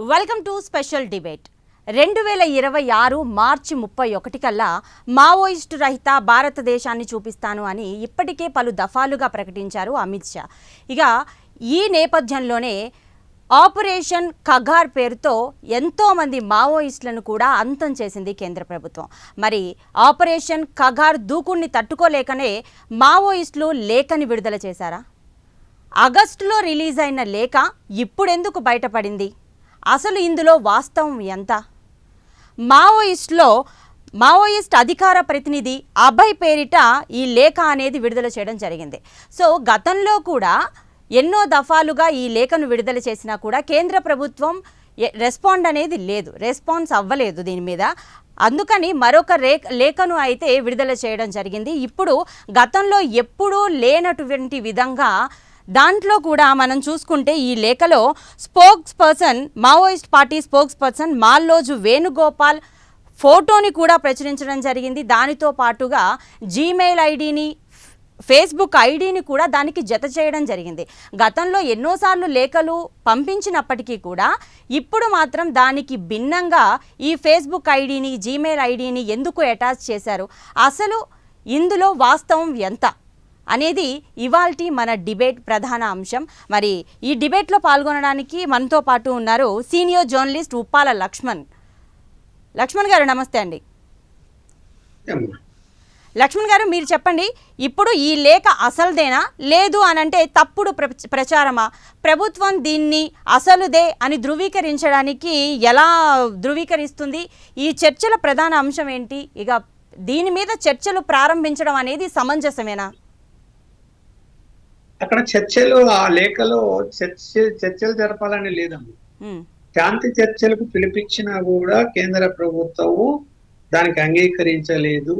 Welcome to special debate. 2026 మార్చి 31 కల్లా Maoist రహిత భారతదేశాన్ని చూపిస్తాను అని ఇప్పటికే పలు దఫాలుగా ప్రకటించారు అమిత్ షా. ఇక ఈ నేపథ్యంలోనే ఆపరేషన్ కగార్ పేరుతో ఎంతోమంది మావోయిస్టులను కూడా అంతం చేసింది కేంద్ర ప్రభుత్వం. మరి ఆపరేషన్ కగార్ దూకుణ్ణి తట్టుకోలేకనే మావోయిస్టులు లేఖని విడుదల చేశారా? ఆగస్టులో రిలీజ్ అయిన లేఖ ఇప్పుడెందుకు బయటపడింది? అసలు ఇందులో వాస్తవం ఎంత? మావోయిస్ట్ అధికార ప్రతినిధి అభయ్ పేరిట ఈ లేఖ అనేది విడుదల చేయడం జరిగింది. సో గతంలో కూడా ఎన్నో దఫాలుగా ఈ లేఖను విడుదల చేసినా కూడా కేంద్ర ప్రభుత్వం రెస్పాన్స్ అవ్వలేదు దీని మీద. అందుకని మరొక లేఖను అయితే విడుదల చేయడం జరిగింది. ఇప్పుడు గతంలో ఎప్పుడూ లేనటువంటి విధంగా దాంట్లో కూడా మనం చూసుకుంటే ఈ లేఖలో Maoist party spokesperson Malloju Venugopal ఫోటోని కూడా ప్రచురించడం జరిగింది. దానితో పాటుగా జీమెయిల్ ఐడిని, ఫేస్బుక్ ఐడిని కూడా దానికి జత చేయడం జరిగింది. గతంలో ఎన్నోసార్లు లేఖలు పంపించినప్పటికీ కూడా ఇప్పుడు మాత్రం దానికి భిన్నంగా ఈ ఫేస్బుక్ ఐడిని, జీమెయిల్ ఐడిని ఎందుకు అటాచ్ చేశారు? అసలు ఇందులో వాస్తవం ఎంత అనేది ఇవాల్టి మన డిబేట్ ప్రధాన అంశం. మరి ఈ డిబేట్లో పాల్గొనడానికి మనతో పాటు ఉన్నారు సీనియర్ జర్నలిస్ట్ ఉప్పాల లక్ష్మణ్ గారు. నమస్తే అండి. లక్ష్మణ్ గారు, మీరు చెప్పండి, ఇప్పుడు ఈ లేఖ అసలుదేనా, లేదు అనంటే తప్పుడు ప్రచారమా? ప్రభుత్వం దీన్ని అసలుదే అని ధృవీకరించడానికి ఎలా ధృవీకరిస్తుంది? ఈ చర్చల ప్రధాన అంశం ఏంటి? ఇక దీని మీద చర్చలు ప్రారంభించడం అనేది సమంజసమేనా? అక్కడ చర్చలు, ఆ లేఖలో చర్చలు జరపాలని లేదమ్మా. శాంతి చర్చలకు పిలిపించినా కూడా కేంద్ర ప్రభుత్వము దానికి అంగీకరించలేదు.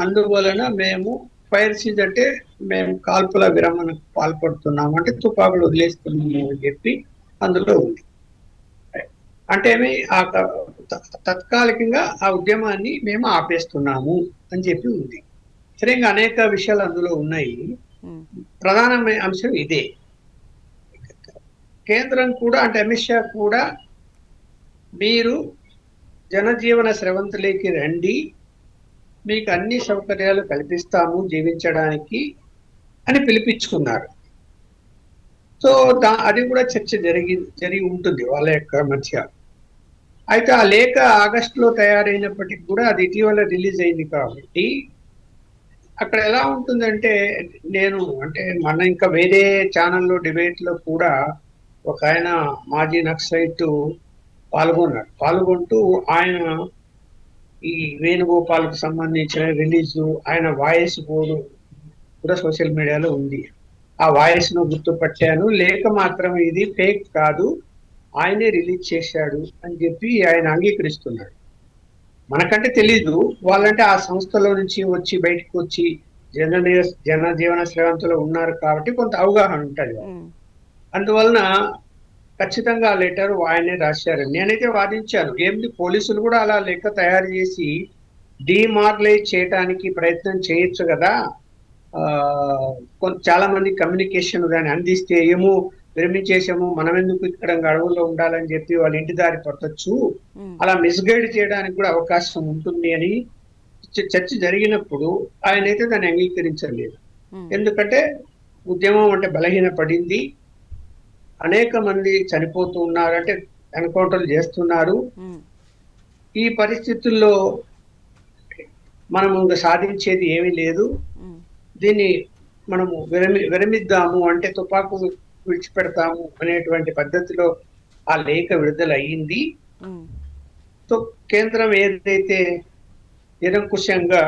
అందువలన మేము ఫైర్ సీజ్ అంటే మేము కాల్పుల విరమణకు పాల్పడుతున్నాము, అంటే తుపాకులు వదిలేస్తున్నాము అని చెప్పి అందులో ఉంది. అంటే తాత్కాలికంగా ఆ ఉద్యమాన్ని మేము ఆపేస్తున్నాము అని చెప్పి ఉంది. సరిగ్గా అనేక విషయాలు అందులో ఉన్నాయి. ప్రధానమైన అంశం ఇదే. కేంద్రం కూడా, అంటే అమిత్ షా కూడా, మీరు జనజీవన స్రవంతిలోకి రండి, మీకు అన్ని సౌకర్యాలు కల్పిస్తాము జీవించడానికి అని పిలిపించుకున్నారు. సో అది కూడా చర్చ జరిగి ఉంటుంది వాళ్ళ యొక్క మధ్య. అయితే ఆ లేఖ ఆగస్టులో తయారైనప్పటికీ కూడా అది ఇటీవల రిలీజ్ అయింది కాబట్టి అక్కడ ఎలా ఉంటుందంటే, మన ఇంకా వేరే ఛానల్లో డిబేట్లో కూడా ఒక ఆయన మాజీ నక్సలైట్ పాల్గొంటూ ఆయన ఈ వేణుగోపాల్కు సంబంధించిన రిలీజు, ఆయన వాయిస్ కూడా సోషల్ మీడియాలో ఉంది. ఆ వాయిస్ ను గుర్తుపట్టాను, లేఖ మాత్రం ఇది ఫేక్ కాదు, ఆయనే రిలీజ్ చేశాడు అని చెప్పి ఆయన అంగీకరిస్తున్నాడు. మనకంటే తెలీదు, వాళ్ళంటే ఆ సంస్థలో నుంచి బయటకు వచ్చి జనజీవన స్రవంతిలో ఉన్నారు కాబట్టి కొంత అవగాహన ఉంటుంది. అందువలన ఖచ్చితంగా ఆ లెటర్ ఆయనే రాశారు. నేనైతే వాదించాను, ఏంటి పోలీసులు కూడా అలా లెక్క తయారు చేసి డిమార్లైజ్ చేయడానికి ప్రయత్నం చేయొచ్చు కదా, చాలా మంది కమ్యూనికేషన్ దాన్ని అందిస్తే ఏమో విరమించేసాము, మనం ఎందుకు ఇక్కడ అడవుల్లో ఉండాలని చెప్పి వాళ్ళ ఇంటి దారి పట్టొచ్చు, అలా మిస్గైడ్ చేయడానికి కూడా అవకాశం ఉంటుంది అని చర్చ జరిగినప్పుడు ఆయన అయితే దాన్ని అంగీకరించలేదు. ఎందుకంటే ఉద్యమం అంటే బలహీనపడింది, అనేక మంది చనిపోతూ ఉన్నారు, అంటే ఎన్కౌంటర్లు చేస్తున్నారు. ఈ పరిస్థితుల్లో మనము సాధించేది ఏమీ లేదు, దీన్ని మనము విరమిద్దాము, అంటే తుపాకు విడిచిపెడతాము అనేటువంటి పద్ధతిలో ఆ లేఖ విడుదల అయ్యింది. సో కేంద్రం ఏదైతే నిరంకుశంగా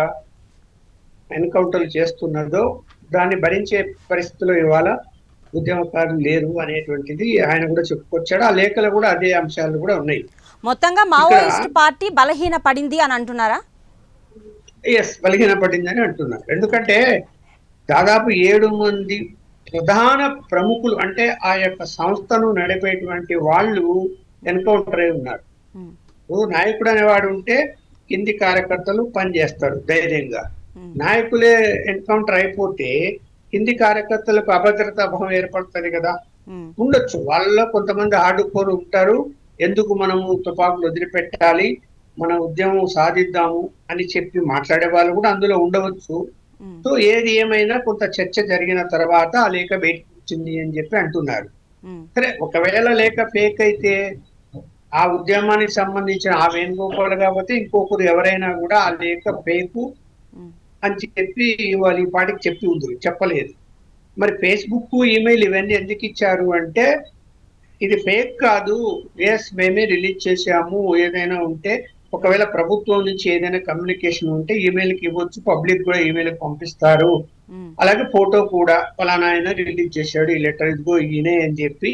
ఎన్కౌంటర్లు చేస్తున్నదో దాన్ని భరించే పరిస్థితిలో ఇవాళ ఉద్యమకారులు లేరు అనేటువంటిది ఆయన కూడా చెప్పుకొచ్చాడు. ఆ లేఖలో కూడా అదే అంశాలు కూడా ఉన్నాయి. మొత్తంగా మావోయిస్ట్ పార్టీ బలహీన పడింది అని అంటున్నారా? ఎస్, బలహీన పడింది అని అంటున్నారు. ఎందుకంటే దాదాపు 7 మంది ప్రధాన ప్రముఖులు, అంటే ఆ యొక్క సంస్థను నడిపేటువంటి వాళ్ళు ఎన్కౌంటర్ అయి ఉన్నారు. నాయకుడు అనేవాడు ఉంటే కింది కార్యకర్తలు పనిచేస్తారు ధైర్యంగా. నాయకులే ఎన్కౌంటర్ అయిపోతే కింది కార్యకర్తలకు అభద్రతా భావం ఏర్పడుతుంది కదా. ఉండొచ్చు. వాళ్ళలో కొంతమంది ఆడుకొని ఉంటారు. ఎందుకు మనము తుపాకులు వదిలిపెట్టాలి, మన ఉద్యమం సాధిద్దాము అని చెప్పి మాట్లాడే వాళ్ళు కూడా అందులో ఉండవచ్చు. సో ఏది ఏమైనా కొంత చర్చ జరిగిన తర్వాత ఆ లేఖ బయటకు వచ్చింది అని చెప్పి అంటున్నారు. సరే, ఒకవేళ లేఖ ఫేక్ అయితే ఆ ఉద్యమానికి సంబంధించిన ఆ వేణుగోపాల్ కాకపోతే ఇంకొకరు ఎవరైనా కూడా ఆ లేఖ ఫేకు అని చెప్పి వాళ్ళు ఈ పాటికి చెప్పి ఉంది, చెప్పలేదు. మరి ఫేస్బుక్, ఈమెయిల్ ఇవన్నీ ఎందుకు ఇచ్చారు అంటే ఇది ఫేక్ కాదు, ఎస్ మేమే రిలీజ్ చేసాము, ఏదైనా ఉంటే ఒకవేళ ప్రభుత్వం నుంచి ఏదైనా కమ్యూనికేషన్ ఉంటే ఈమెయిల్కి ఇవ్వచ్చు, పబ్లిక్ కూడా ఈమెయిల్ పంపిస్తారు, అలాగే ఫోటో కూడా ఫలానా ఆయన రిలీజ్ చేశాడు ఈ లెటర్, ఇదిగో ఈయనే అని చెప్పి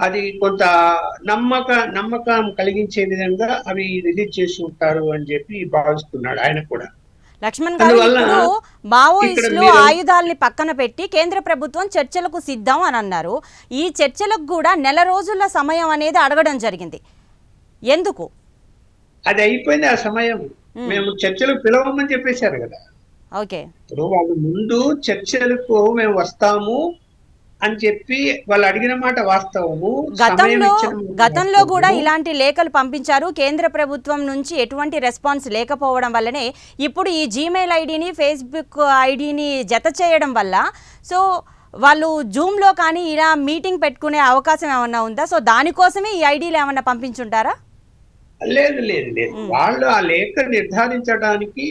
అది కొంత నమ్మకం కలిగించే విధంగా అవి రిలీజ్ చేసి ఉంటారు అని చెప్పి భావిస్తున్నాడు ఆయన కూడా. లక్ష్మణ్ గారు, ఇప్పుడు మావోయిస్టులు ఆయుధాలని పక్కన పెట్టి కేంద్ర ప్రభుత్వం చర్చలకు సిద్ధం అని అన్నారు. ఈ చర్చలకు కూడా నెల రోజుల సమయం అనేది అడగడం జరిగింది. ఎందుకు? అది అయిపోయింది ఆ సమయం. మేము చర్చలకు పిలవమని చెప్పేశారు కదా. ఓకే, ఇప్పుడు వాళ్ళు ముందు చర్చలకు మేము వస్తాము అని చెప్పి వాళ్ళు అడిగిన మాట వాస్తవము. గతంలో కూడా ఇలాంటి లేఖలు పంపించారు. కేంద్ర ప్రభుత్వం నుంచి ఎటువంటి రెస్పాన్స్ లేకపోవడం వల్లనే ఇప్పుడు ఈ జీమెయిల్ ఐడిని, ఫేస్బుక్ ఐడిని జత చేయడం వల్ల సో వాళ్ళు జూమ్లో కానీ ఇలా మీటింగ్ పెట్టుకునే అవకాశం ఏమన్నా ఉందా? సో దానికోసమే ఈ ఐడీలు ఏమన్నా పంపించుంటారా? లేదు లేదు లేదు, వాళ్ళు ఆ లేఖ నిర్ధారించడానికి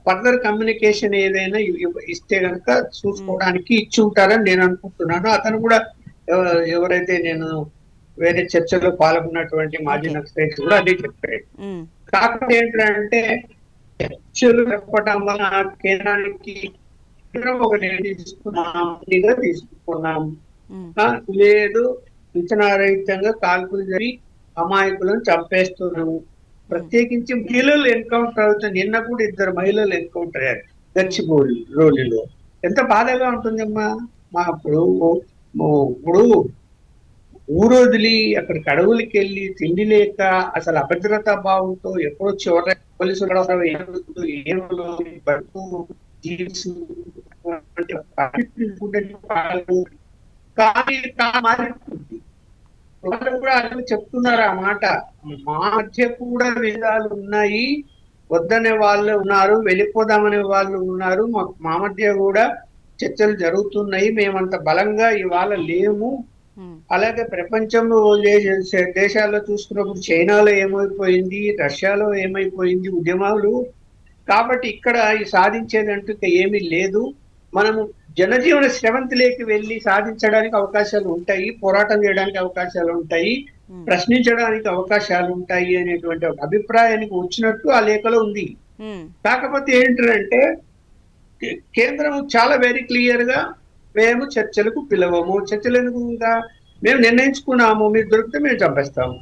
ఫర్దర్ కమ్యూనికేషన్ ఏదైనా ఇస్తే కనుక చూసుకోవడానికి ఇచ్చి ఉంటారని నేను అనుకుంటున్నాను. అతను కూడా ఎవరైతే నేను వేరే చర్చలో పాల్గొన్నటువంటి మాజీ నక్సలైట్స్ కూడా అదే చెప్పాడు. కాకపోతే ఏంటంటే చర్చలు చెప్పడం వల్ల కేంద్రానికి ఒక తీసుకున్నాం లేదు, విచనారహితంగా కాల్పులు జరిగి అమాయకులను చంపేస్తున్నాము. ప్రత్యేకించి మహిళలు ఎన్కౌంటర్ అవుతుంది. నిన్న కూడా 2 మహిళలు ఎన్కౌంటర్ అయ్యారు గచ్చిబౌలిలో. ఎంత బాధగా ఉంటుందమ్మా. ఇప్పుడు ఊరు వదిలి అక్కడికి అడవులకి వెళ్ళి తిండి లేక అసలు అభద్రతా భావంతో ఎప్పుడో చివరి పోలీసులు మారిపోతుంది. వాళ్ళు కూడా అసలు చెప్తున్నారు ఆ మాట. మా మధ్య కూడా విధాలు ఉన్నాయి, వద్దనే వాళ్ళు ఉన్నారు, వెళ్ళిపోదామనే వాళ్ళు ఉన్నారు, మా మధ్య కూడా చర్చలు జరుగుతున్నాయి, మేమంత బలంగా ఇవాళ లేము. అలాగే ప్రపంచంలో దేశాల్లో చూసుకున్నప్పుడు చైనాలో ఏమైపోయింది, రష్యాలో ఏమైపోయింది ఉద్యమాలు. కాబట్టి ఇక్కడ సాధించేది అంటూ ఏమీ లేదు. మనము జనజీవన స్రవంతిలోకి వెళ్ళి సాధించడానికి అవకాశాలు ఉంటాయి, పోరాటం చేయడానికి అవకాశాలు ఉంటాయి, ప్రశ్నించడానికి అవకాశాలు ఉంటాయి అనేటువంటి ఒక అభిప్రాయానికి వచ్చినట్టు ఆ లేఖలో ఉంది. కాకపోతే ఏంటంటే కేంద్రం చాలా వెరీ క్లియర్ గా మేము చర్చలకు పిలవము, చర్చలు ఎందుకు, మేము నిర్ణయించుకున్నాము, మీరు దొరికితే మేము చంపేస్తాము,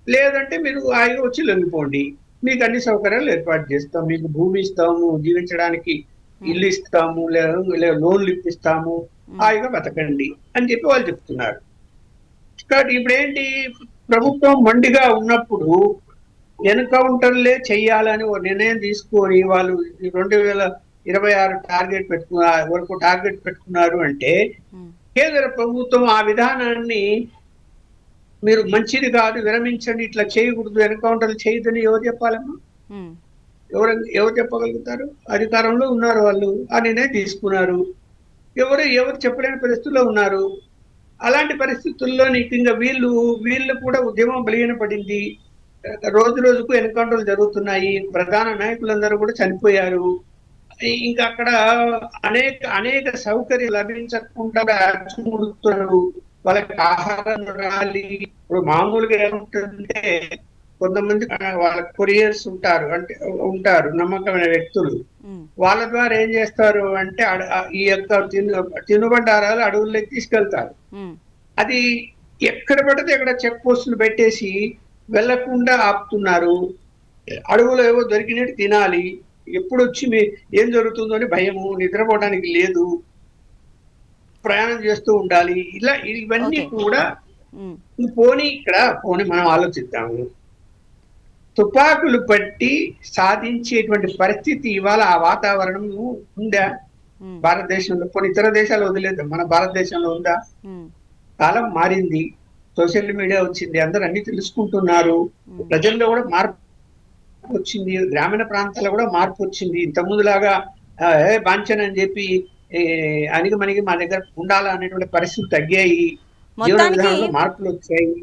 లేదంటే మీరు హాయిగా వచ్చి లొంగిపోండి, మీకు అన్ని సౌకర్యాలు ఏర్పాటు చేస్తాం, మీకు భూమి ఇస్తాము, జీవించడానికి ఇల్లు ఇస్తాము, లేదా లోన్లు ఇప్పిస్తాము, హాయిగా బతకండి అని చెప్పి వాళ్ళు చెప్తున్నారు. కాబట్టి ఇప్పుడేంటి, ప్రభుత్వం మండిగా ఉన్నప్పుడు ఎన్కౌంటర్లే చెయ్యాలని ఒక నిర్ణయం తీసుకొని వాళ్ళు 2026 టార్గెట్ పెట్టుకున్నారు అంటే కేంద్ర ప్రభుత్వం ఆ విధానాన్ని మీరు మంచిది కాదు, విరమించండి, ఇట్లా చేయకూడదు, ఎన్కౌంటర్లు చేయదని ఎవరు చెప్పాలమ్మా? ఎవరు చెప్పగలుగుతారు? అధికారంలో ఉన్నారు వాళ్ళు, ఆ నిర్ణయం తీసుకున్నారు. ఎవరు చెప్పలేని పరిస్థితుల్లో ఉన్నారు. అలాంటి పరిస్థితుల్లో నీకు ఇంకా వీళ్ళు కూడా ఉద్యమం బలహీనపడింది, రోజు రోజుకు ఎన్కౌంటర్లు జరుగుతున్నాయి, ప్రధాన నాయకులందరూ కూడా చనిపోయారు. ఇంకా అక్కడ అనేక సౌకర్యాలు లభించకుండా అచ్చుముడుతున్నారు, వాళ్ళకి ఆహారం రాలి. ఇప్పుడు మామూలుగా ఏముంటుందంటే కొంతమంది వాళ్ళ కొరియర్స్ ఉంటారు నమ్మకమైన వ్యక్తులు, వాళ్ళ ద్వారా ఏం చేస్తారు అంటే ఈ యొక్క తినుబండారాలు అడవుల్లోకి తీసుకెళ్తారు. అది ఎక్కడ పడితే అక్కడ చెక్ పోస్టులు పెట్టేసి వెళ్లకుండా ఆపుతున్నారు. అడవులో ఏవో దొరికినట్టు తినాలి, ఎప్పుడు వచ్చి ఏం జరుగుతుందో అని భయము, నిద్రపోవడానికి లేదు, ప్రయాణం చేస్తూ ఉండాలి. ఇవన్నీ కూడా పోనీ మనం ఆలోచిద్దాము. తుపాకులు పట్టి సాధించేటువంటి పరిస్థితి ఇవాళ ఆ వాతావరణం ఉందా భారతదేశంలో? కొన్ని ఇతర దేశాలు వదిలేద్దాం, మన భారతదేశంలో ఉందా? కాలం మారింది, సోషల్ మీడియా వచ్చింది, అందరూ అన్ని తెలుసుకుంటున్నారు, ప్రజల్లో కూడా మార్పు వచ్చింది, గ్రామీణ ప్రాంతాల్లో కూడా మార్పు వచ్చింది. ఇంతకుముందులాగా బాంచన్ అని చెప్పి అణిగి మా దగ్గర ఉండాలా అనేటువంటి పరిస్థితులు తగ్గాయి, జీవన మొత్తానికి విధానంలో మార్పులు వచ్చాయి.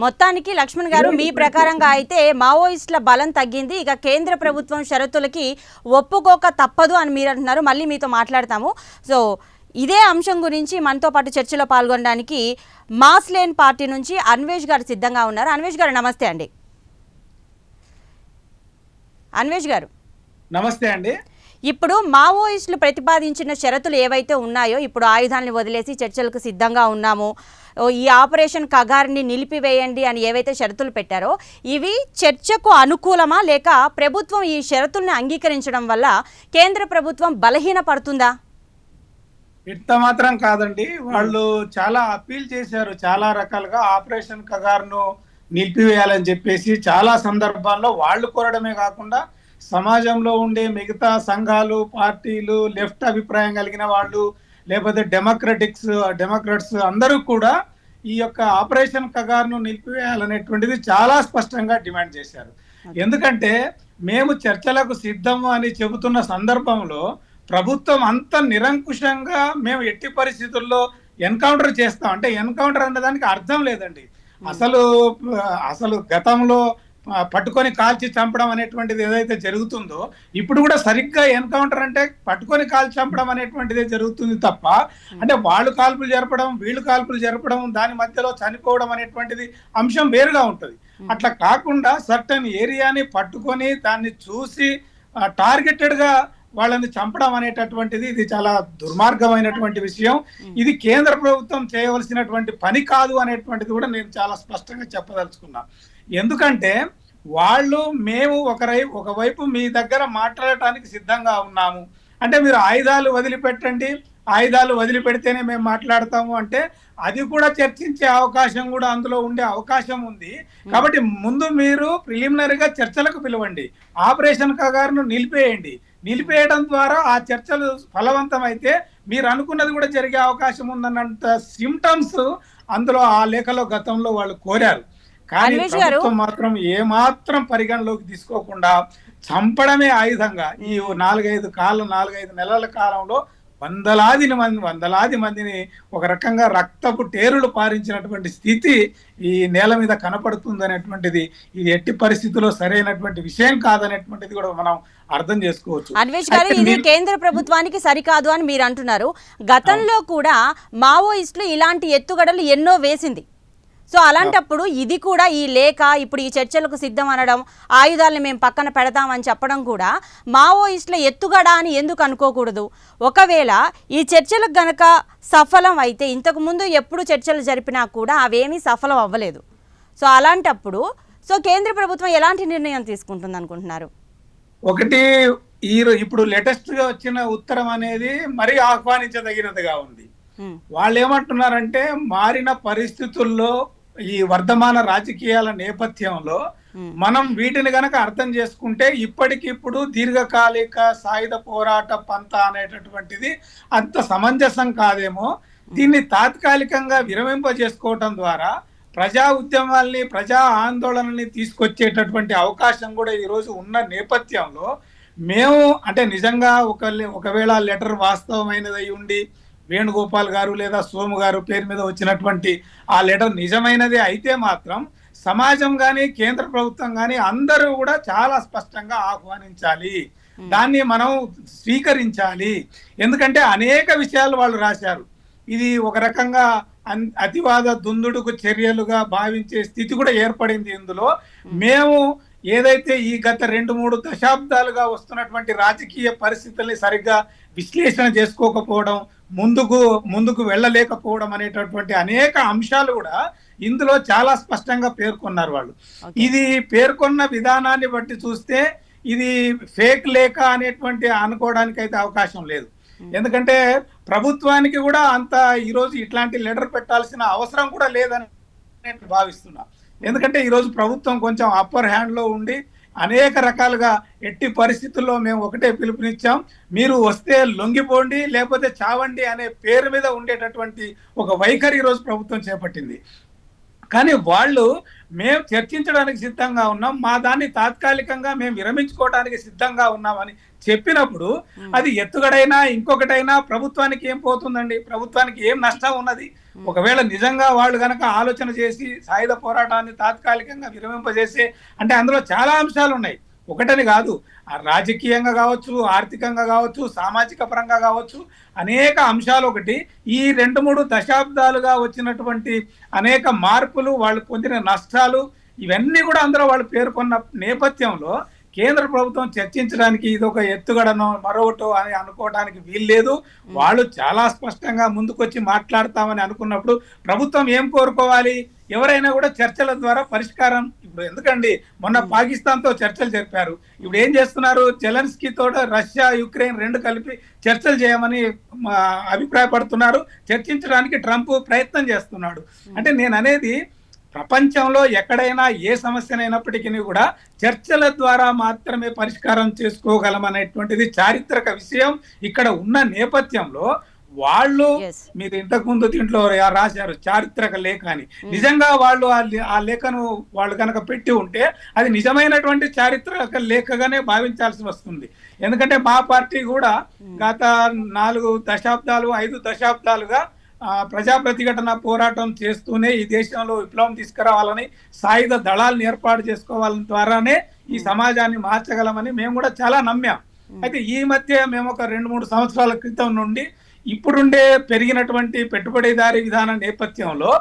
మొత్తానికి లక్ష్మణ్ గారు మీ ప్రకారంగా అయితే మావోయిస్టుల బలం తగ్గింది, ఇక కేంద్ర ప్రభుత్వం షరతులకి ఒప్పుకోక తప్పదు అని మీరు అంటున్నారు. మళ్ళీ మీతో మాట్లాడతాము. సో ఇదే అంశం గురించి మనతో పాటు చర్చలో పాల్గొనడానికి మాస్ లేన్ పార్టీ నుంచి అన్వేష్ గారు సిద్ధంగా ఉన్నారు. అన్వేష్ గారు నమస్తే అండి. అన్వేష్ గారు నమస్తే అండి. ఇప్పుడు మావోయిస్టులు ప్రతిపాదించిన షరతులు ఏవైతే ఉన్నాయో, ఇప్పుడు ఆయుధాలను వదిలేసి చర్చలకు సిద్ధంగా ఉన్నాము, ఈ ఆపరేషన్ కగార్ని నిలిపివేయండి అని ఏవైతే షరతులు పెట్టారో ఇవి చర్చకు అనుకూలమా, లేక ప్రభుత్వం ఈ షరతుల్ని అంగీకరించడం వల్ల కేంద్ర ప్రభుత్వం బలహీనపడుతుందా? ఇంత మాత్రం కాదండి. వాళ్ళు చాలా అప్పీల్ చేశారు, చాలా రకాలుగా ఆపరేషన్ కగార్ను నిలిపివేయాలని చెప్పేసి. చాలా సందర్భాల్లో వాళ్ళు కోరడమే కాకుండా సమాజంలో ఉండే మిగతా సంఘాలు, పార్టీలు, లెఫ్ట్ అభిప్రాయం కలిగిన వాళ్ళు, లేకపోతే డెమోక్రట్స్ అందరూ కూడా ఈ యొక్క ఆపరేషన్ కగార్ను నిలిపివేయాలనేటువంటిది చాలా స్పష్టంగా డిమాండ్ చేశారు. ఎందుకంటే మేము చర్చలకు సిద్ధము అని చెబుతున్న సందర్భంలో ప్రభుత్వం అంత నిరంకుశంగా మేము ఎట్టి పరిస్థితుల్లో ఎన్కౌంటర్ చేస్తాం అంటే, ఎన్కౌంటర్ అనే దానికి అర్థం లేదండి. అసలు గతంలో పట్టుకొని కాల్చి చంపడం అనేటువంటిది ఏదైతే జరుగుతుందో, ఇప్పుడు కూడా సరిగ్గా ఎన్కౌంటర్ అంటే పట్టుకొని కాల్చి చంపడం అనేటువంటిదే జరుగుతుంది తప్ప, అంటే వాళ్ళు కాల్పులు జరపడం, వీళ్ళు కాల్పులు జరపడం, దాని మధ్యలో చనిపోవడం అనేటువంటిది అంశం వేరుగా ఉంటుంది. అట్లా కాకుండా సర్టన్ ఏరియాని పట్టుకొని దాన్ని చూసి టార్గెటెడ్ గా వాళ్ళని చంపడం అనేటటువంటిది ఇది చాలా దుర్మార్గమైనటువంటి విషయం. ఇది కేంద్ర ప్రభుత్వం చేయవలసినటువంటి పని కాదు అనేటువంటిది కూడా నేను చాలా స్పష్టంగా చెప్పదలుచుకున్నా. ఎందుకంటే మేము ఒకవైపు మీ దగ్గర మాట్లాడటానికి సిద్ధంగా ఉన్నాము అంటే, మీరు ఆయుధాలు వదిలిపెట్టండి, ఆయుధాలు వదిలిపెడితేనే మేము మాట్లాడతాము అంటే, అది కూడా చర్చించే అవకాశం కూడా అందులో ఉండే అవకాశం ఉంది. కాబట్టి ముందు మీరు ప్రిలిమినరీగా చర్చలకు పిలవండి, ఆపరేషన్ కగార్ను నిలిపేయడం ద్వారా ఆ చర్చలు ఫలవంతమైతే మీరు అనుకున్నది కూడా జరిగే అవకాశం ఉందన్నంత సిమ్టమ్స్ అందులో ఆ లేఖలో గతంలో వాళ్ళు కోరారు. కానీ ప్రభుత్వం మాత్రం ఏమాత్రం పరిగణలోకి తీసుకోకుండా చంపడమే ఆయుధంగా ఈ 4-5 నెలల కాలంలో వందలాది మందిని ఒక రకంగా రక్తపు టేరులు పారించినటువంటి స్థితి ఈ నేల మీద కనపడుతుంది అనేటువంటిది ఇది ఎట్టి పరిస్థితుల్లో సరైనటువంటి విషయం కాదనేటువంటిది కూడా మనం అర్థం చేసుకోవచ్చు. అన్వేష్ గారు, ఇది కేంద్ర ప్రభుత్వానికి సరికాదు అని మీరు అంటున్నారు. గతంలో కూడా మావోయిస్టులు ఇలాంటి ఎత్తుగడలు ఎన్నో వేసింది. సో అలాంటప్పుడు ఇది కూడా ఈ లేఖ, ఇప్పుడు ఈ చర్చలకు సిద్ధం అనడం, ఆయుధాలను మేము పక్కన పెడతామని చెప్పడం కూడా మావోయిస్టుల ఎత్తుగడ అని ఎందుకు అనుకోకూడదు? ఒకవేళ ఈ చర్చలకు గనక సఫలం అయితే, ఇంతకుముందు ఎప్పుడు చర్చలు జరిపినా కూడా అవేమీ సఫలం అవ్వలేదు. సో అలాంటప్పుడు కేంద్ర ప్రభుత్వం ఎలాంటి నిర్ణయం తీసుకుంటుంది అనుకుంటున్నారు? ఒకటి, ఇప్పుడు లేటెస్ట్ గా వచ్చిన ఉత్తరం అనేది మరీ ఆహ్వానించదగినదిగా ఉంది. వాళ్ళు ఏమంటున్నారంటే, మారిన పరిస్థితుల్లో ఈ వర్ధమాన రాజకీయాల నేపథ్యంలో మనం వీటిని గనక అర్థం చేసుకుంటే ఇప్పటికిప్పుడు దీర్ఘకాలిక సాయుధ పోరాట పంత అనేటటువంటిది అంత సమంజసం కాదేమో, దీన్ని తాత్కాలికంగా విరమింపజేసుకోవటం ద్వారా ప్రజా ఉద్యమాల్ని, ప్రజా ఆందోళనని తీసుకొచ్చేటటువంటి అవకాశం కూడా ఈరోజు ఉన్న నేపథ్యంలో మేము అంటే నిజంగా ఒకవేళ లెటర్ వాస్తవమైనదై ఉండి వేణుగోపాల్ గారు లేదా సోము గారు పేరు మీద వచ్చినటువంటి ఆ లెటర్ నిజమైనదే అయితే మాత్రం సమాజం కానీ కేంద్ర ప్రభుత్వం కానీ అందరూ కూడా చాలా స్పష్టంగా ఆహ్వానించాలి, దాన్ని మనం స్వీకరించాలి. ఎందుకంటే అనేక విషయాలు వాళ్ళు రాశారు. ఇది ఒక రకంగా అతివాద దుందుడుకు చర్యలుగా భావించే స్థితి కూడా ఏర్పడింది ఇందులో. మేము ఏదైతే ఈ గత 2-3 దశాబ్దాలుగా వస్తున్నటువంటి రాజకీయ పరిస్థితుల్ని సరిగ్గా విశ్లేషణ చేసుకోకపోవడం, ముందుకు వెళ్ళలేకపోవడం అనేటటువంటి అనేక అంశాలు కూడా ఇందులో చాలా స్పష్టంగా పేర్కొన్నారు వాళ్ళు. ఇది పేర్కొన్న విధానాన్ని బట్టి చూస్తే ఇది ఫేక్ లేఖ అనేటువంటి అనుకోవడానికి అయితే అవకాశం లేదు. ఎందుకంటే ప్రభుత్వానికి కూడా అంత ఈరోజు ఇట్లాంటి లెటర్ పెట్టాల్సిన అవసరం కూడా లేదని నేను భావిస్తున్నా. ఎందుకంటే ఈరోజు ప్రభుత్వం కొంచెం అప్పర్ హ్యాండ్ లో ఉండి అనేక రకాలుగా ఎట్టి పరిస్థితుల్లో మేము ఒకటే పిలుపునిచ్చాం, మీరు వస్తే లొంగిపోండి లేకపోతే చావండి అనే పేరు మీద ఉండేటటువంటి ఒక వైఖరి ఈరోజు ప్రభుత్వం చేపట్టింది. కానీ వాళ్ళు మేము చర్చించడానికి సిద్ధంగా ఉన్నాం, మా దాన్ని తాత్కాలికంగా మేము విరమించుకోవడానికి సిద్ధంగా ఉన్నామని చెప్పినప్పుడు అది ఎత్తుగడైనా ఇంకొకటైనా ప్రభుత్వానికి ఏం పోతుందండి? ప్రభుత్వానికి ఏం నష్టం ఉన్నది? ఒకవేళ నిజంగా వాళ్ళు కనుక ఆలోచన చేసి సాయుధ పోరాటాన్ని తాత్కాలికంగా విరమింపజేసే, అంటే అందులో చాలా అంశాలు ఉన్నాయి, ఒకటని కాదు, రాజకీయంగా కావచ్చు, ఆర్థికంగా కావచ్చు, సామాజిక పరంగా కావచ్చు, అనేక అంశాలు. ఒకటి, ఈ 2-3 దశాబ్దాలుగా వచ్చినటువంటి అనేక మార్పులు, వాళ్ళు పొందిన నష్టాలు, ఇవన్నీ కూడా అందులో వాళ్ళు పేర్కొన్న నేపథ్యంలో కేంద్ర ప్రభుత్వం చర్చించడానికి ఇదొక ఎత్తుగడనో మరొకటో అని అనుకోవడానికి వీల్లేదు. వాళ్ళు చాలా స్పష్టంగా ముందుకొచ్చి మాట్లాడతామని అనుకున్నప్పుడు ప్రభుత్వం ఏం కోరుకోవాలి? ఎవరైనా కూడా చర్చల ద్వారా పరిష్కారం. ఇప్పుడు ఎందుకండి, మొన్న పాకిస్తాన్తో చర్చలు జరిపారు, ఇప్పుడు ఏం చేస్తున్నారు? జెలెన్స్కీ తోట రష్యా యుక్రెయిన్ 2 కలిపి చర్చలు చేయమని అభిప్రాయపడుతున్నారు. చర్చించడానికి ట్రంప్ ప్రయత్నం చేస్తున్నాడు. అంటే నేను అనేది, ప్రపంచంలో ఎక్కడైనా ఏ సమస్యనైనప్పటికీ కూడా చర్చల ద్వారా మాత్రమే పరిష్కారం చేసుకోగలమనేటువంటిది చారిత్రక విషయం ఇక్కడ ఉన్న నేపథ్యంలో వాళ్ళు, మీరు ఇంతకు ముందు దీంట్లో రాశారు చారిత్రక లేఖ అని, నిజంగా వాళ్ళు ఆ లేఖను వాళ్ళు కనుక పెట్టి ఉంటే అది నిజమైనటువంటి చారిత్రక లేఖగానే భావించాల్సి వస్తుంది. ఎందుకంటే మా పార్టీ కూడా గత 4 దశాబ్దాలు 5 దశాబ్దాలుగా ప్రజా ప్రతిఘటన పోరాటం చేస్తూనే ఈ దేశంలో విప్లవం తీసుకురావాలని, సాయుధ దళాలను ఏర్పాటు చేసుకోవాలని ద్వారానే ఈ సమాజాన్ని మార్చగలమని మేము కూడా చాలా నమ్మాం. అయితే ఈ మధ్య మేము ఒక 2-3 సంవత్సరాల క్రితం నుండి ఇప్పుడుండే పెరిగినటువంటి పెట్టుబడిదారీ విధాన నేపథ్యంలో,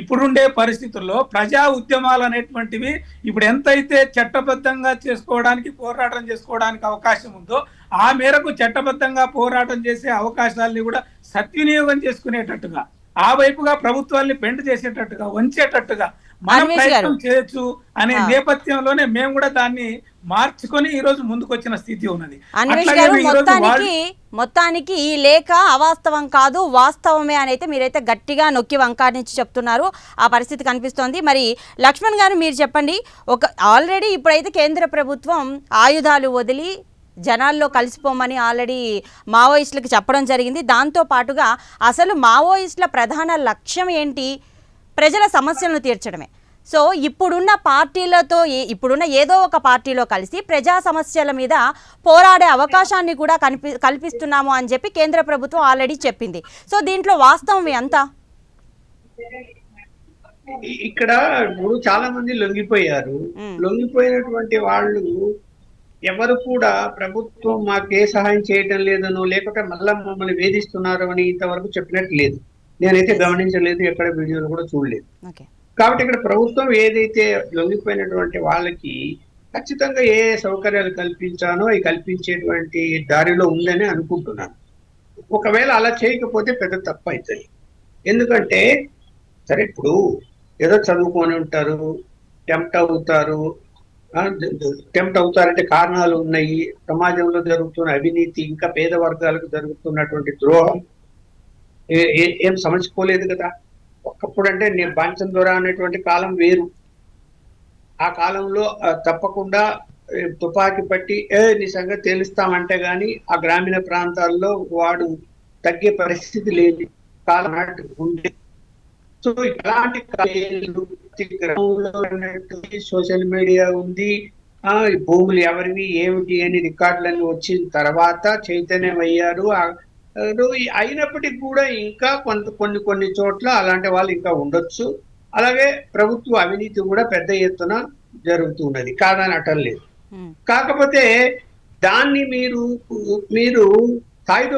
ఇప్పుడుండే పరిస్థితుల్లో ప్రజా ఉద్యమాలు అనేటువంటివి ఇప్పుడు ఎంతైతే చట్టబద్ధంగా చేసుకోవడానికి, పోరాటం చేసుకోవడానికి అవకాశం ఉందో ఆ మేరకు చట్టబద్ధంగా పోరాటం చేసే అవకాశాలని కూడా సద్వినియోగం చేసుకునేటట్టుగా, ఆ వైపుగా ప్రభుత్వాన్ని బెండ్ చేసేటట్టుగా, వంచేటట్టుగా మనం ప్రయత్నం చేయొచ్చు అనే నేపథ్యంలోనే మేము కూడా దాన్ని మార్చుకొని ఈ రోజు ముందుకు వచ్చిన స్థితి ఉన్నది. మొత్తానికి ఈ లేఖ అవాస్తవం కాదు, వాస్తవమే అని అయితే మీరైతే గట్టిగా నొక్కి వంకారించి చెప్తున్నారు. ఆ పరిస్థితి కనిపిస్తోంది. మరి లక్ష్మణ్ గారు మీరు చెప్పండి, ఆల్రెడీ ఇప్పుడైతే కేంద్ర ప్రభుత్వం ఆయుధాలు వదిలి జనాల్లో కలిసిపోమని ఆల్రెడీ మావోయిస్టులకు చెప్పడం జరిగింది. దాంతో పాటుగా అసలు మావోయిస్టుల ప్రధాన లక్ష్యం ఏంటి? ప్రజల సమస్యలను తీర్చడమే. సో ఇప్పుడున్న పార్టీలతో, ఇప్పుడున్న ఏదో ఒక పార్టీలో కలిసి ప్రజా సమస్యల మీద పోరాడే అవకాశాన్ని కూడా కల్పిస్తున్నాము అని చెప్పి కేంద్ర ప్రభుత్వం ఆల్రెడీ చెప్పింది. సో దీంట్లో వాస్తవం ఎంత? ఇక్కడ ఇప్పుడు చాలా మంది లొంగిపోయారు. లొంగిపోయినటువంటి వాళ్ళు ఎవరు కూడా ప్రభుత్వం మాకే సహాయం చేయడం లేదనో, లేకపోతే మళ్ళా మమ్మల్ని వేధిస్తున్నారు అని ఇంతవరకు చెప్పినట్టు లేదు. నేనైతే గమనించలేదు, ఎక్కడ వీడియోలు కూడా చూడలేదు. కాబట్టి ఇక్కడ ప్రభుత్వం ఏదైతే లొంగిపోయినటువంటి వాళ్ళకి ఖచ్చితంగా ఏ సౌకర్యాలు కల్పించానో అవి కల్పించేటువంటి దారిలో ఉందని అనుకుంటున్నాను. ఒకవేళ అలా చేయకపోతే పెద్ద తప్పు అవుతుంది. ఎందుకంటే సరే, ఇప్పుడు ఏదో చదువుకొని ఉంటారు, టెంప్ట్ అవుతారంటే కారణాలు ఉన్నాయి. సమాజంలో జరుగుతున్న అవినీతి, ఇంకా పేద వర్గాలకు జరుగుతున్నటువంటి ద్రోహం ఏం సమర్చుకోలేదు కదా. ఒకప్పుడు అంటే నేను బాంచం ద్వారా అనేటువంటి కాలం వేరు. ఆ కాలంలో తప్పకుండా తుపాకీ పట్టి నీ సంగతి తేలుస్తామంటే గాని ఆ గ్రామీణ ప్రాంతాల్లో వాడు తగ్గే పరిస్థితి లేదు, కాలం ఉండే. సో ఇలాంటి సోషల్ మీడియా ఉంది, భూములు ఎవరివి ఏమిటి అని రికార్డులన్నీ వచ్చిన తర్వాత చైతన్యం అయ్యారు. అయినప్పటికీ కూడా ఇంకా కొన్ని చోట్ల అలాంటి వాళ్ళు ఇంకా ఉండొచ్చు. అలాగే ప్రభుత్వ అవినీతి కూడా పెద్ద ఎత్తున జరుగుతున్నది, కాదని అటలేదు. కాకపోతే దాన్ని మీరు సాయుధ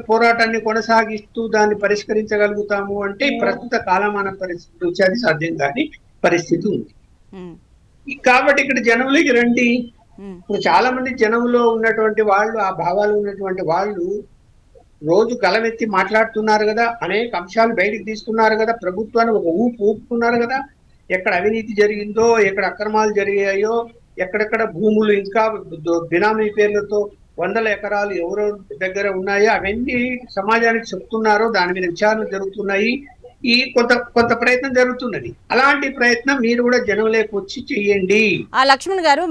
పోరాటాన్ని కొనసాగిస్తూ దాన్ని పరిష్కరించగలుగుతాము అంటే ప్రస్తుత కాలమాన పరిస్థితి నుంచి అది సాధ్యం కాని పరిస్థితి ఉంది. కాబట్టి ఇక్కడ జనంలోకి రండి. ఇప్పుడు చాలా మంది జనంలో ఉన్నటువంటి వాళ్ళు, ఆ భావాలు ఉన్నటువంటి వాళ్ళు రోజు గలమెత్తి మాట్లాడుతున్నారు కదా, అనేక అంశాలు బయటికి తీస్తున్నారు కదా, ప్రభుత్వాన్ని ఒక ఊపుతున్నారు కదా. ఎక్కడ అవినీతి జరిగిందో, ఎక్కడ అక్రమాలు జరిగాయో, ఎక్కడెక్కడ భూములు ఇంకా బినామీ పేర్లతో 100 ఎకరాలు ఎవరో దగ్గర ఉన్నాయో అవన్నీ సమాజానికి చెప్తున్నారో, దాని మీద విచారణ జరుగుతున్నాయి. ఈ కొంత ప్రయత్నం జరుగుతున్నది. అలాంటి ప్రయత్నం మీరు కూడా జనంలోకి వచ్చి చెయ్యండి. లక్ష్మణ్ గారు,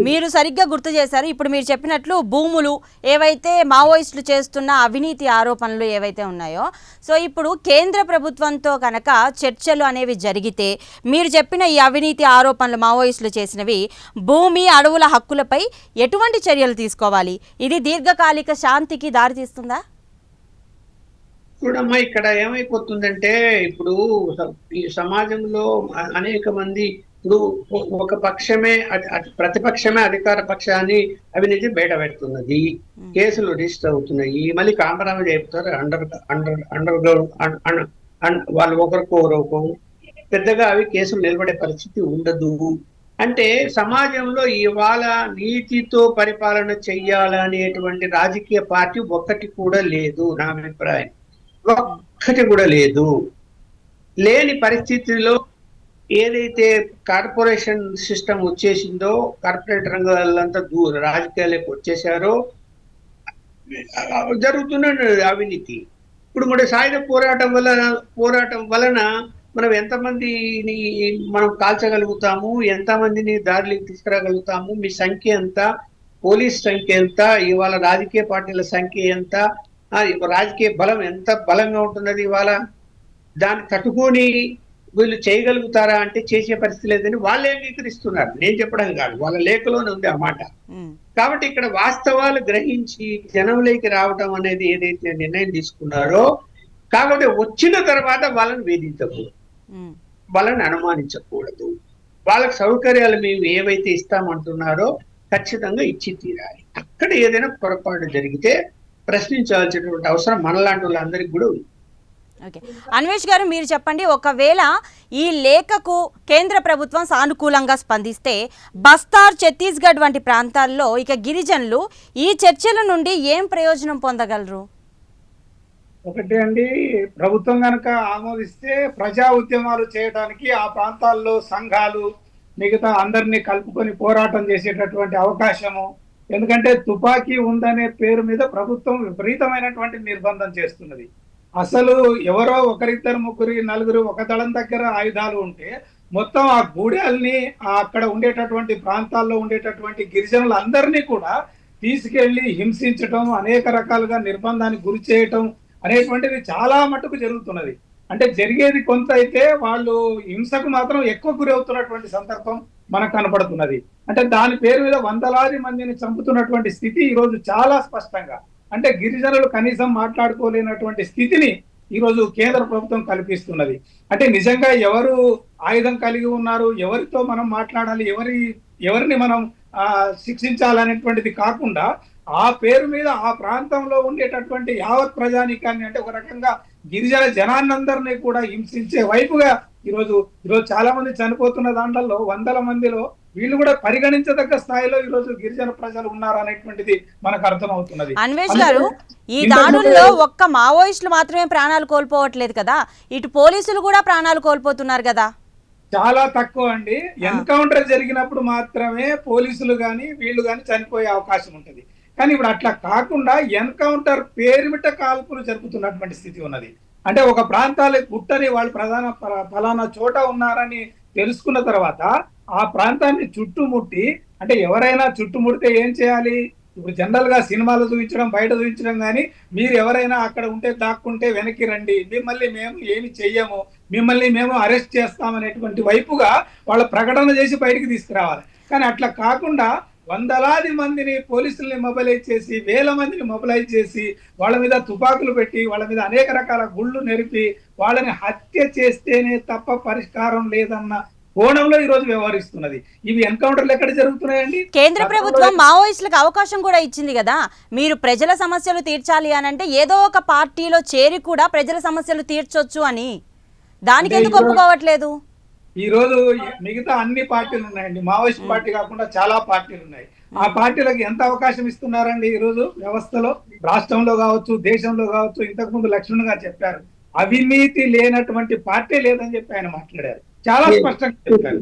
మీరు సరిగ్గా గుర్తు చేశారు. ఇప్పుడు మీరు చెప్పినట్లు భూములు ఏవైతే మావోయిస్టులు చేస్తున్న అవినీతి ఆరోపణలు ఏవైతే ఉన్నాయో, సో ఇప్పుడు కేంద్ర ప్రభుత్వంతో కనుక చర్చలు అనేవి జరిగితే మీరు చెప్పిన ఈ అవినీతి ఆరోపణలు మావోయిస్టులు చేసినవి భూమి అడవుల హక్కులపై ఎటువంటి చర్యలు తీసుకోవాలి? ఇది దీర్ఘకాలిక శాంతికి దారితీస్తుందా? చూడమ్మా, ఇక్కడ ఏమైపోతుందంటే ఇప్పుడు ఈ సమాజంలో అనేక మంది ఇప్పుడు ఒక పక్షమే ప్రతిపక్షమే అధికార పక్షాన్ని అవినీతి బయట పెడుతున్నది, కేసులు రిజిస్టర్ అవుతున్నాయి, మళ్ళీ కాంప్రమైజ్ అయిపోతారు అండర్ గ్రౌండ్ వాళ్ళు ఒకరికొకరు పెద్దగా అవి కేసులు నిలబడే పరిస్థితి ఉండదు. అంటే సమాజంలో ఇవాళ నీతితో పరిపాలన చెయ్యాలనేటువంటి రాజకీయ పార్టీ ఒక్కటి కూడా లేదు, నా అభిప్రాయం. ఒక్కటి కూడా లేదు. లేని పరిస్థితిలో ఏదైతే కార్పొరేషన్ సిస్టమ్ వచ్చేసిందో, కార్పొరేట్ రంగాలంతా రాజకీయాలకు వచ్చేసారో జరుగుతున్న అవినీతి. ఇప్పుడు కూడా సాయుధ పోరాటం వలన మనం ఎంతమందిని మనం కాల్చగలుగుతాము, ఎంతమందిని దారిలోకి తీసుకురాగలుగుతాము, మీ సంఖ్య ఎంత, పోలీస్ సంఖ్య ఎంత, ఇవాళ రాజకీయ పార్టీల సంఖ్య ఎంత, రాజకీయ బలం ఎంత బలంగా ఉంటున్నది ఇవాళ, దాన్ని తట్టుకొని వీళ్ళు చేయగలుగుతారా అంటే చేసే పరిస్థితి లేదని వాళ్ళే అంగీకరిస్తున్నారు. నేను చెప్పడం కాదు, వాళ్ళ లేఖలోనే ఉంది ఆ మాట. కాబట్టి ఇక్కడ వాస్తవాలు గ్రహించి జనంలోకి రావడం అనేది ఏదైతే నిర్ణయం తీసుకున్నారో, కాకపోతే వచ్చిన తర్వాత వాళ్ళని వేధించకూడదు, వాళ్ళని అనుమానించకూడదు. వాళ్ళకి సౌకర్యాలు మేము ఏవైతే ఇస్తామంటున్నారో ఖచ్చితంగా ఇచ్చి తీరాలి. అక్కడ ఏదైనా పొరపాటు జరిగితే ప్రశ్నించాల్సినటువంటి అవసరం మనలాంటి వాళ్ళందరికీ కూడా ఉంది. ఓకే, అన్వేష్ గారు, మీరు చెప్పండి, ఒకవేళ ఈ లేఖకు కేంద్ర ప్రభుత్వం సానుకూలంగా స్పందిస్తే బస్తార్, ఛత్తీస్గఢ్ వంటి ప్రాంతాల్లో ఇక గిరిజనులు ఈ చర్చల నుండి ఏం ప్రయోజనం పొందగలరు? ఒకటి అండి, ప్రభుత్వం కనుక ఆమోదిస్తే ప్రజా ఉద్యమాలు చేయడానికి ఆ ప్రాంతాల్లో సంఘాలు మిగతా అందరినీ కలుపుకొని పోరాటం చేసేటటువంటి అవకాశము. ఎందుకంటే తుపాకీ ఉందనే పేరు మీద ప్రభుత్వం విపరీతమైనటువంటి నిర్బంధం చేస్తున్నది. అసలు ఎవరో ఒకరిద్దరు ముగ్గురు నలుగురు ఒక దళం దగ్గర ఆయుధాలు ఉంటే మొత్తం ఆ గూడెల్ని అక్కడ ఉండేటటువంటి ప్రాంతాల్లో ఉండేటటువంటి గిరిజనులందరినీ కూడా తీసుకెళ్లి హింసించటం, అనేక రకాలుగా నిర్బంధానికి గురి చేయటం అనేటువంటిది చాలా మటుకు జరుగుతున్నది. అంటే జరిగేది కొంత అయితే వాళ్ళు హింసకు మాత్రం ఎక్కువ గురి అవుతున్నటువంటి సందర్భం మనకు కనపడుతున్నది. అంటే దాని పేరు మీద వందలాది మందిని చంపుతున్నటువంటి స్థితి ఈరోజు చాలా స్పష్టంగా, అంటే గిరిజనులు కనీసం మాట్లాడుకోలేనటువంటి స్థితిని ఈరోజు కేంద్ర ప్రభుత్వం కల్పిస్తున్నది. అంటే నిజంగా ఎవరు ఆయుధం కలిగి ఉన్నారు, ఎవరితో మనం మాట్లాడాలి, ఎవరిని మనం శిక్షించాలనేటువంటిది కాకుండా ఆ పేరు మీద ఆ ప్రాంతంలో ఉండేటటువంటి యావత్ ప్రజానీకాన్ని, అంటే ఒక రకంగా గిరిజన జనాన్నందరినీ కూడా హింసించే వైపుగా ఈరోజు చాలా మంది చనిపోతున్న దాంట్లో వందల మందిలో వీళ్ళు కూడా పరిగణించదగ్గ స్థాయిలో ఈరోజు గిరిజన ప్రజలు ఉన్నారు అనేటువంటిది మనకు అర్థమవుతున్నది. అన్వేష్ గారు, ఈ దాడుల్లో ఒక్క మావోయిస్టులు మాత్రమే ప్రాణాలు కోల్పోవట్లేదు కదా, ఇటు పోలీసులు కూడా ప్రాణాలు కోల్పోతున్నారు కదా? చాలా తక్కువ అండి. ఎన్కౌంటర్ జరిగినప్పుడు మాత్రమే పోలీసులు గాని వీళ్ళు గాని చనిపోయే అవకాశం ఉంటది. కానీ ఇప్పుడు అట్లా కాకుండా ఎన్కౌంటర్ పేరుమిట కాల్పులు జరుపుతున్నటువంటి స్థితి ఉన్నది. అంటే ఒక ప్రాంతాలకు గుట్టని వాళ్ళు ఫలానా చోట ఉన్నారని తెలుసుకున్న తర్వాత ఆ ప్రాంతాన్ని చుట్టుముట్టి, అంటే ఎవరైనా చుట్టుముడితే ఏం చేయాలి? ఇప్పుడు జనరల్ గా సినిమాలు చూపించడం, బయట చూపించడం కానీ, మీరు ఎవరైనా అక్కడ ఉంటే దాక్కుంటే వెనక్కి రండి, మిమ్మల్ని మేము ఏమి చెయ్యము, మిమ్మల్ని మేము అరెస్ట్ చేస్తామనేటువంటి వైపుగా వాళ్ళ ప్రకటన చేసి బయటికి తీసుకురావాలి. కానీ అట్లా కాకుండా వందలాది మందిని పోలీసుల్ని మొబిలైజ్ చేసి, వేల మందిని మొబిలైజ్ చేసి, వాళ్ళ మీద తుపాకులు పెట్టి, వాళ్ళ మీద అనేక రకాల గుళ్ళు నెరిపి వాళ్ళని హత్య చేస్తేనే తప్ప పరిష్కారం లేదన్న కోణంలో ఈ రోజు వ్యవహరిస్తున్నది. ఇవి ఎన్కౌంటర్లు ఎక్కడ జరుగుతున్నాయండి? కేంద్ర ప్రభుత్వం మావోయిస్టులకు అవకాశం కూడా ఇచ్చింది కదా, మీరు ప్రజల సమస్యలు తీర్చాలి అని అంటే ఏదో ఒక పార్టీలో చేరి కూడా ప్రజల సమస్యలు తీర్చొచ్చు అని, దానికి ఎందుకు ఒప్పుకోవట్లేదు? ఈ రోజు మిగతా అన్ని పార్టీలు ఉన్నాయండి, మావోయిస్ట్ పార్టీ కాకుండా చాలా పార్టీలు ఉన్నాయి. ఆ పార్టీలకు ఎంత అవకాశం ఇస్తున్నారండి ఈ రోజు వ్యవస్థలో? రాష్ట్రంలో కావచ్చు, దేశంలో కావచ్చు. ఇంతకు ముందు లక్ష్మణ్ గారు చెప్పారు, అవినీతి లేనటువంటి పార్టీ లేదని చెప్పి ఆయన మాట్లాడారు, చాలా స్పష్టంగా చెప్పారు.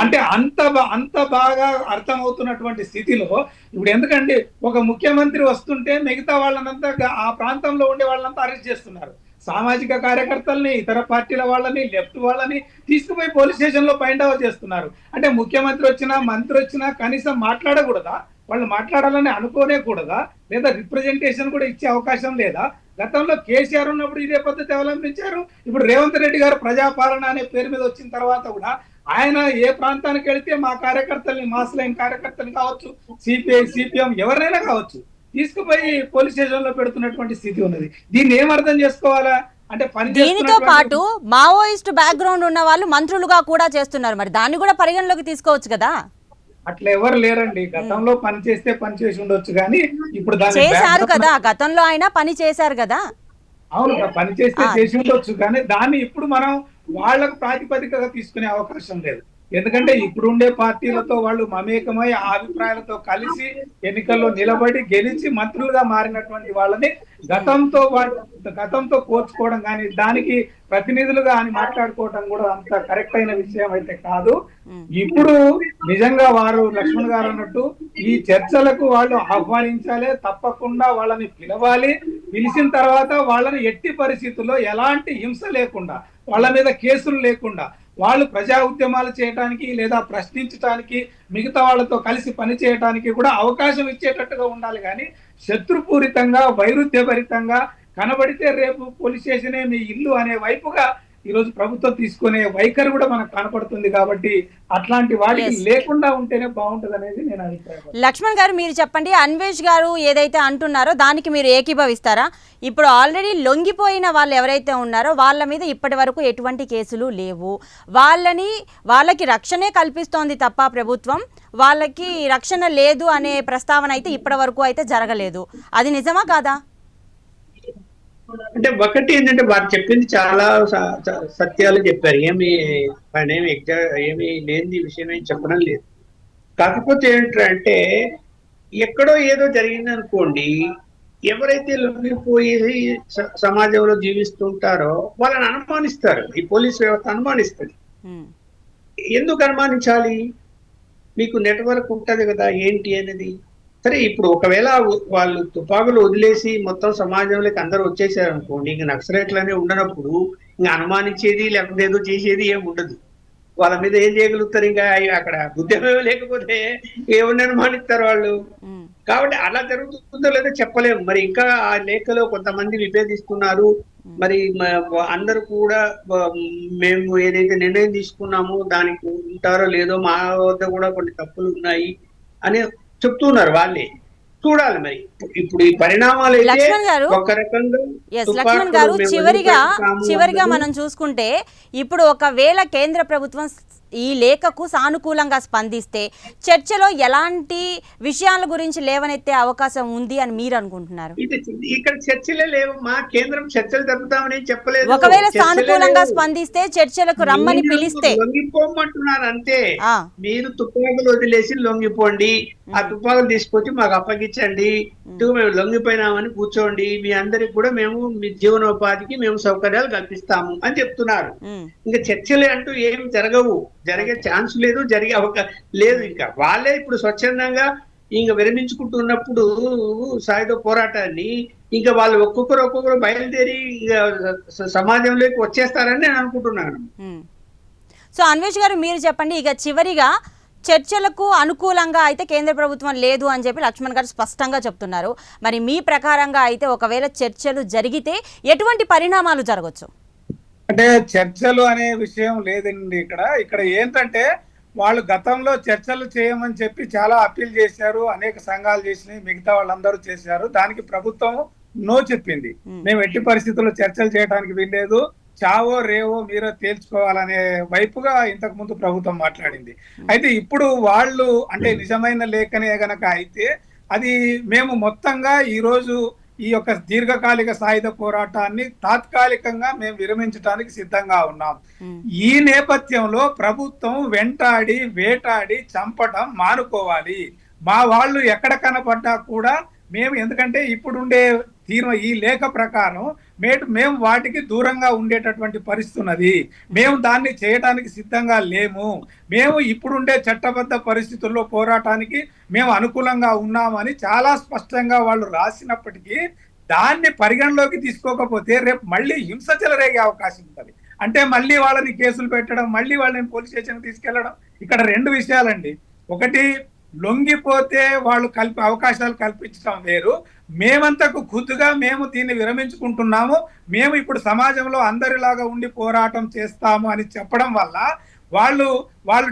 అంటే అంత బాగా అర్థమవుతున్నటువంటి స్థితిలో ఇప్పుడు ఎందుకండి ఒక ముఖ్యమంత్రి వస్తుంటే మిగతా వాళ్ళనంతా ఆ ప్రాంతంలో ఉండే వాళ్ళంతా అరెస్ట్ చేస్తున్నారు, సామాజిక కార్యకర్తల్ని, ఇతర పార్టీల వాళ్ళని, లెఫ్ట్ వాళ్ళని తీసుకుపోయి పోలీస్ స్టేషన్ లో ఫైండ్ అవుట్ చేస్తున్నారు. అంటే ముఖ్యమంత్రి వచ్చినా, మంత్రి వచ్చినా కనీసం మాట్లాడకూడదా? వాళ్ళు మాట్లాడాలని అనుకోనే కూడదా? లేదా రిప్రజెంటేషన్ కూడా ఇచ్చే అవకాశం లేదా? గతంలో కేసీఆర్ ఉన్నప్పుడు ఇదే పద్ధతి అవలంబించారు. ఇప్పుడు రేవంత్ రెడ్డి గారు ప్రజాపాలన అనే పేరు మీద వచ్చిన తర్వాత కూడా ఆయన ఏ ప్రాంతానికి వెళితే మా కార్యకర్తల్ని, మాస్ లైన్ కార్యకర్తలు కావచ్చు, సిపిఐ, సిపిఎం ఎవరైనా కావచ్చు, తీసుకుపోయి పోలీస్ స్టేషన్ లో పెడుతున్నటువంటి స్థితి ఉన్నది. దీన్ని ఏం అర్థం చేసుకోవాలా? అంటే దీనితో పాటు మావోయిస్ట్ బ్యాక్గ్రౌండ్ ఉన్న వాళ్ళు మంత్రులుగా కూడా చేస్తున్నారు. మరి దాన్ని కూడా పరిగణలోకి తీసుకోవచ్చు కదా? అట్లా ఎవరు లేరండి. గతంలో పని చేస్తే పని చేసి ఉండొచ్చు, కానీ ఇప్పుడు దాన్ని చేశారు కదా, గతంలో ఆయన పని చేశారు కదా. అవును, పని చేస్తే చేసి ఉండొచ్చు, కానీ దాన్ని ఇప్పుడు మనం వాళ్ళకు ప్రాతిపదికగా తీసుకునే అవకాశం లేదు. ఎందుకంటే ఇప్పుడుండే పార్టీలతో వాళ్ళు మమేకమై ఆ అభిప్రాయాలతో కలిసి ఎన్నికల్లో నిలబడి గెలిచి మంత్రులుగా మారినటువంటి వాళ్ళని గతంతో పోల్చుకోవడం కానీ, దానికి ప్రతినిధులుగా అని మాట్లాడుకోవడం కూడా అంత కరెక్ట్ అయిన విషయం అయితే కాదు. ఇప్పుడు నిజంగా వారు లక్ష్మణ్ గారు అన్నట్టు ఈ చర్చలకు వాళ్ళు ఆహ్వానించాలి, తప్పకుండా వాళ్ళని పిలవాలి. పిలిచిన తర్వాత వాళ్ళని ఎట్టి పరిస్థితుల్లో ఎలాంటి హింస లేకుండా, వాళ్ళ మీద కేసులు లేకుండా, వాళ్ళు ప్రజా ఉద్యమాలు చేయడానికి లేదా ప్రశ్నించడానికి, మిగతా వాళ్ళతో కలిసి పని చేయడానికి కూడా అవకాశం ఇచ్చేటట్టుగా ఉండాలి. కానీ శత్రుపూరితంగా, వైరుధ్యభరితంగా కనబడితే రేపు పోలీస్ స్టేషనే మీ ఇల్లు అనే వైపుగా ఈరోజు ప్రభుత్వం తీసుకునే వైఖరి కూడా మనకు కనపడుతుంది. కాబట్టి అట్లాంటి వాటికి లేకుండా ఉంటేనే బాగుంటుంది అనేది నేను అభిప్రాయం. లక్ష్మణ్ గారు, మీరు చెప్పండి, అన్వేష్ గారు ఏదైతే అంటున్నారో దానికి మీరు ఏకీభవిస్తారా? ఇప్పుడు ఆల్రెడీ లొంగిపోయిన వాళ్ళు ఎవరైతే ఉన్నారో వాళ్ళ మీద ఇప్పటి వరకు ఎటువంటి కేసులు లేవు. వాళ్ళకి రక్షణే కల్పిస్తోంది తప్ప ప్రభుత్వం, వాళ్ళకి రక్షణ లేదు అనే ప్రస్తావన అయితే ఇప్పటి వరకు అయితే జరగలేదు. అది నిజమా కాదా? అంటే ఒకటి ఏంటంటే వారు చెప్పింది చాలా సత్యాలు చెప్పారు. ఏమి లేని విషయం ఏం చెప్పడం లేదు. కాకపోతే ఏంటంటే ఎక్కడో ఏదో జరిగింది అనుకోండి, ఎవరైతే లొంగిపోయి సమాజంలో జీవిస్తుంటారో వాళ్ళని అనుమానిస్తారు. ఈ పోలీస్ వ్యవస్థ అనుమానిస్తుంది. ఎందుకు అనుమానించాలి? మీకు నెట్వర్క్ ఉంటది కదా ఏంటి అనేది. సరే, ఇప్పుడు ఒకవేళ వాళ్ళు తుపాకులు వదిలేసి మొత్తం సమాజంలోకి అందరూ వచ్చేసారు అనుకోండి, ఇంక నక్సలైట్లనే ఉండనప్పుడు ఇంకా అనుమానించేది లేకపోతే ఏదో చేసేది ఏమి ఉండదు. వాళ్ళ మీద ఏం చేయగలుగుతారు? ఇంకా అక్కడ ఉద్యమం లేకపోతే ఏమన్నా అనుమానిస్తారు వాళ్ళు. కాబట్టి అలా జరుగుతుందో లేదో చెప్పలేము. మరి ఇంకా ఆ లేఖలో కొంతమంది విభేదిస్తున్నారు. మరి అందరూ కూడా మేము ఏదైతే నిర్ణయం తీసుకున్నామో దానికి ఉంటారో లేదో, మా వద్ద కూడా కొన్ని తప్పులు ఉన్నాయి అని చెప్తున్నారు. వాళ్ళే చూడాలి. మరి ఇప్పుడు ఈ పరిణామాలు లక్ష్మణ్ గారు చివరిగా మనం చూసుకుంటే, ఇప్పుడు ఒకవేళ కేంద్ర ప్రభుత్వం ఈ లేఖకు సానుకూలంగా స్పందిస్తే చర్చలో ఎలాంటి విషయాల గురించి లేవనెత్తే అవకాశం ఉంది అని మీరు అనుకుంటున్నారు? ఇక్కడ చర్చలే లేవు. మా కేంద్రం చర్చలు జరుపుతామని చెప్పలేదు. ఒకవేళ సానుకూలంగా స్పందిస్తే చర్చలకు రమ్మని పిలిస్తే లొంగిపోమంటున్నారు అంతే. మీరు తుపాకులు వదిలేసి లొంగిపోండి, ఆ తుపాకులు తీసుకొచ్చి మాకు అప్పగించండి, మేము లొంగిపోయినామని కూర్చోండి, మీ అందరికి కూడా మేము మీ జీవనోపాధికి మేము సౌకర్యాలు కల్పిస్తాము అని చెప్తున్నారు. ఇంకా చర్చలే అంటూ ఏం జరగవు, జరిగే ఛాన్స్ లేదు, జరిగే అవకాశం లేదు. ఇంకా వాళ్ళే ఇప్పుడు స్వచ్ఛందంగా ఇంకా విరమించుకుంటున్నప్పుడు సాయుధ పోరాటాన్ని ఇంకా వాళ్ళు ఒక్కొక్కరు బయలుదేరి సమాజంలోకి వచ్చేస్తారని నేను అనుకుంటున్నాను. సో అన్వేష్ గారు, మీరు చెప్పండి, ఇక చివరిగా చర్చలకు అనుకూలంగా అయితే కేంద్ర ప్రభుత్వం లేదు అని చెప్పి లక్ష్మణ్ గారు స్పష్టంగా చెప్తున్నారు. మరి మీ ప్రకారంగా అయితే ఒకవేళ చర్చలు జరిగితే ఎటువంటి పరిణామాలు జరగచ్చు? అంటే చర్చలు అనే విషయం లేదండి. ఇక్కడ ఏంటంటే వాళ్ళు గతంలో చర్చలు చేయమని చెప్పి చాలా అప్పీల్ చేశారు, అనేక సంఘాలు చేసినాయి, మిగతా వాళ్ళందరూ చేశారు. దానికి ప్రభుత్వం నో చెప్పింది. మేము ఎట్టి పరిస్థితుల్లో చర్చలు చేయడానికి వీల్లేదు, చావో రేవో మీరో తేల్చుకోవాలనే వైపుగా ఇంతకు ముందు ప్రభుత్వం మాట్లాడింది. అయితే ఇప్పుడు వాళ్ళు అంటే నిజమైన లేఖనే గనక అయితే అది మేము మొత్తంగా ఈరోజు ఈ యొక్క దీర్ఘకాలిక సాయుధ పోరాటాన్ని తాత్కాలికంగా మేము విరమించడానికి సిద్ధంగా ఉన్నాం. ఈ నేపథ్యంలో ప్రభుత్వం వెంటాడి వేటాడి చంపడం మానుకోవాలి. మా వాళ్ళు ఎక్కడ కనపడ్డా కూడా మేము, ఎందుకంటే ఇప్పుడుండే ఈ లేఖ ప్రకారం మేము వాటికి దూరంగా ఉండేటటువంటి పరిస్థితి ఉన్నది. మేము దాన్ని చేయడానికి సిద్ధంగా లేము. మేము ఇప్పుడుండే చట్టబద్ధ పరిస్థితుల్లో పోరాటానికి మేము అనుకూలంగా ఉన్నామని చాలా స్పష్టంగా వాళ్ళు రాసినప్పటికీ దాన్ని పరిగణలోకి తీసుకోకపోతే రేపు మళ్ళీ హింస చెలరేగే అవకాశం ఉంటుంది. అంటే మళ్ళీ వాళ్ళని కేసులు పెట్టడం, మళ్ళీ వాళ్ళని పోలీస్ స్టేషన్ తీసుకెళ్లడం. ఇక్కడ రెండు విషయాలండి. ఒకటి, లొంగిపోతే వాళ్ళు అవకాశాలు కల్పించడం వేరు. మేమంతకు ఖుద్దుగా మేము దీన్ని విరమించుకుంటున్నాము, మేము ఇప్పుడు సమాజంలో అందరిలాగా ఉండి పోరాటం చేస్తాము అని చెప్పడం వల్ల వాళ్ళు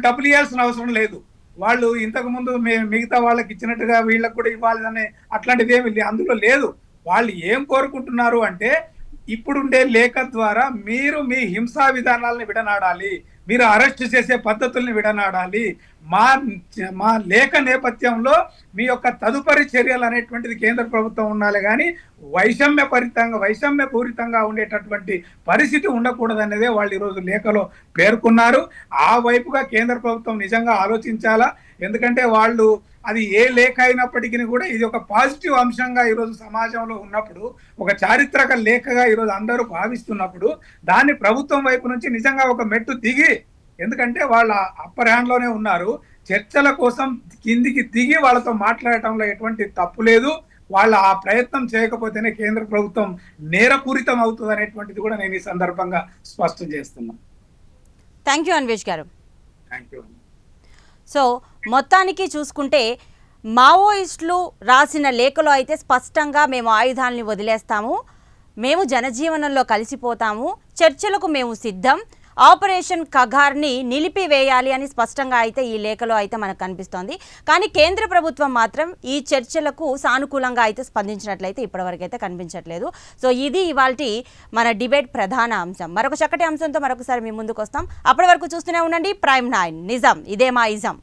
డబ్బులు ఇవ్వాల్సిన అవసరం లేదు. వాళ్ళు ఇంతకు ముందు మిగతా వాళ్ళకి ఇచ్చినట్టుగా వీళ్ళకి కూడా ఇవ్వాలని అట్లాంటిది ఏమి అందులో లేదు. వాళ్ళు ఏం కోరుకుంటున్నారు అంటే, ఇప్పుడుండే లేఖ ద్వారా మీరు మీ హింసా విధానాలను విడనాడాలి, మీరు అరెస్ట్ చేసే పద్ధతుల్ని విడనాడాలి, మా లేఖ నేపథ్యంలో మీ యొక్క తదుపరి చర్యలు అనేటువంటిది కేంద్ర ప్రభుత్వం ఉండాలి, కానీ వైషమ్యపూరితంగా ఉండేటటువంటి పరిస్థితి ఉండకూడదు అనేదే వాళ్ళు ఈరోజు లేఖలో పేర్కొన్నారు. ఆ వైపుగా కేంద్ర ప్రభుత్వం నిజంగా ఆలోచించాలా. ఎందుకంటే వాళ్ళు అది ఏ లేఖ అయినప్పటికీ కూడా ఇది ఒక పాజిటివ్ అంశంగా ఈరోజు సమాజంలో ఉన్నప్పుడు, ఒక చారిత్రక లేఖగా ఈరోజు అందరూ భావిస్తున్నప్పుడు, దాన్ని ప్రభుత్వం వైపు నుంచి నిజంగా ఒక మెట్టు దిగి, ఎందుకంటే వాళ్ళ అప్పర్ హ్యాండ్ లోనే ఉన్నారు, చర్చల కోసం కిందికి దిగి వాళ్ళతో మాట్లాడటంలో ఎటువంటి తప్పు లేదు. వాళ్ళ ఆ ప్రయత్నం చేయకపోతేనే కేంద్ర ప్రభుత్వం నేరపూరితం అవుతుంది అనేటువంటిది కూడా నేను ఈ సందర్భంగా స్పష్టం చేస్తున్నాను. థ్యాంక్ యూ అన్వేష్ గారు. Thank you. సో మొత్తానికి చూసుకుంటే మావోయిస్టులు రాసిన లేఖలో అయితే స్పష్టంగా మేము ఆయుధాలని వదిలేస్తాము, మేము జనజీవనంలో కలిసిపోతాము, చర్చలకు మేము సిద్ధం, ఆపరేషన్ కగార్ని నిలిపివేయాలి అని స్పష్టంగా అయితే ఈ లేఖలో అయితే మనకు కనిపిస్తోంది. కానీ కేంద్ర ప్రభుత్వం మాత్రం ఈ చర్చలకు సానుకూలంగా అయితే స్పందించినట్లయితే ఇప్పటివరకు అయితే కనిపించట్లేదు. సో ఇది ఇవాల్టి మన డిబేట్ ప్రధాన అంశం. మరొక చక్కటి అంశంతో మరొకసారి మీ ముందుకు వస్తాం. అప్పటి వరకు చూస్తూనే ఉండండి ప్రైమ్ 9 నిజం ఇదే మా ఇజం.